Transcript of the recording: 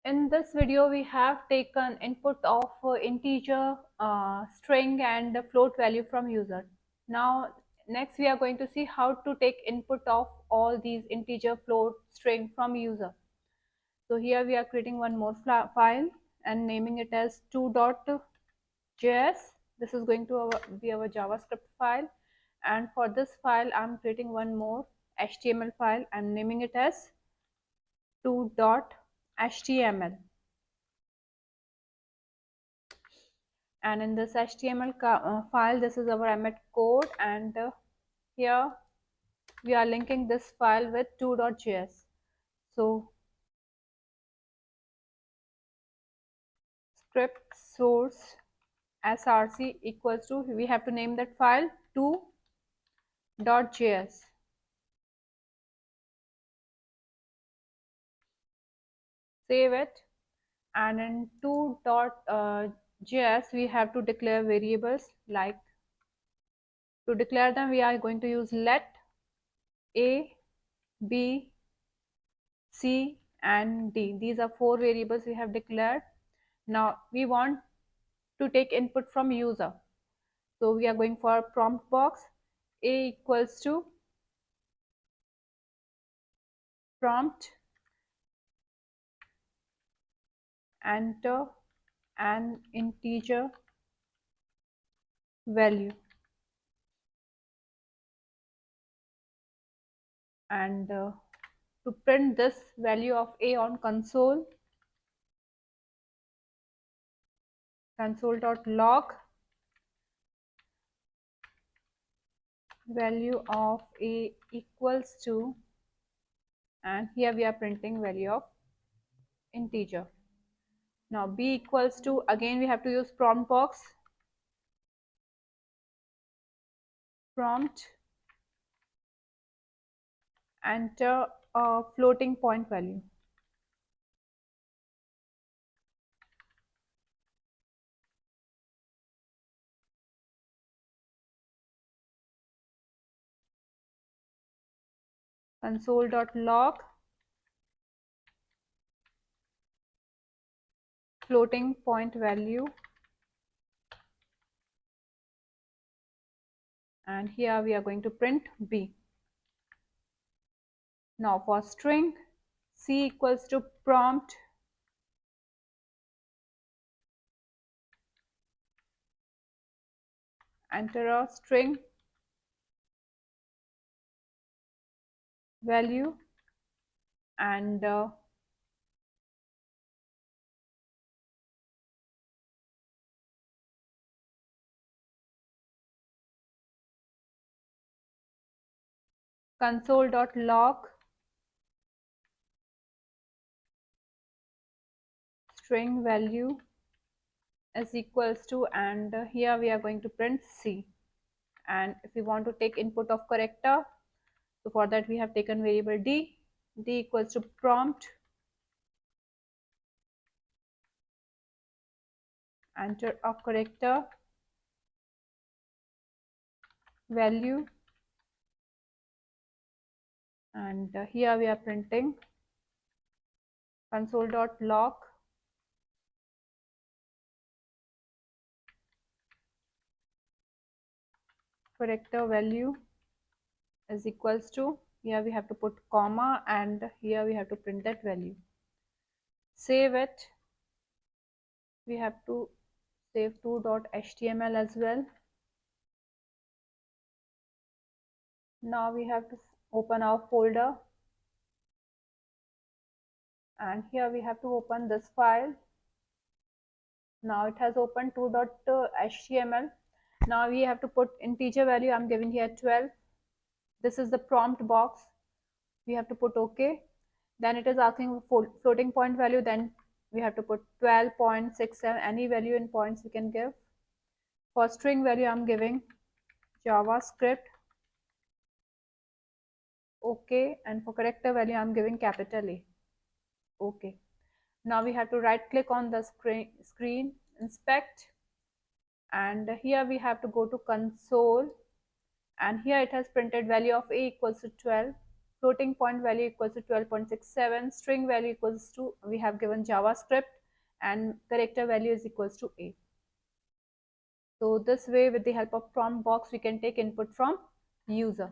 In this video, we have taken input of integer, string and float value from user. Now, next we are going to see how to take input of all these integer, float, string from user. So here we are creating one more file and naming it as 2.js. This is going to be our JavaScript file. And for this file, I'm creating one more HTML file. I'm naming it as 2.html. And in this HTML file, this is our emmet code, and here we are linking this file with 2.js. So script source src equals to, we have to name that file 2.js. Save it, and in 2.js we have to declare variables. Like, to declare them, we are going to use let a, b, c and d. These are four variables we have declared. Now we want to take input from user, so we are going for prompt box. A equals to prompt, enter an integer value, and to print this value of a on console.log value of a equals to, and here we are printing value of integer. Now b equals to, again we have to use prompt box, prompt, enter a floating point value. Console.log floating point value, and here we are going to print b. Now for string, c equals to prompt, enter a string value, and console.log string value is equals to, and here we are going to print c. And if we want to take input of character, so for that we have taken variable d equals to prompt, enter a character value, and here we are printing console.log character value is equals to, here we have to put comma, and here we have to print that value. Save it. We have to save 2.html as well. Now we have to open our folder, and here we have to open this file. Now it has opened 2.html. Now we have to put integer value. I'm giving here 12. This is the prompt box. We have to put OK. Then it is asking for floating point value. Then we have to put 12.67. Any value in points we can give. For string value, I'm giving JavaScript. OK. And for character value, I'm giving capital A. OK. Now we have to right click on the screen, inspect, and here we have to go to console, and here it has printed value of a equals to 12. floating point value equals to 12.67, string value equals to, we have given javascript, and character value is equals to a. So this way, with the help of prompt box, we can take input from user.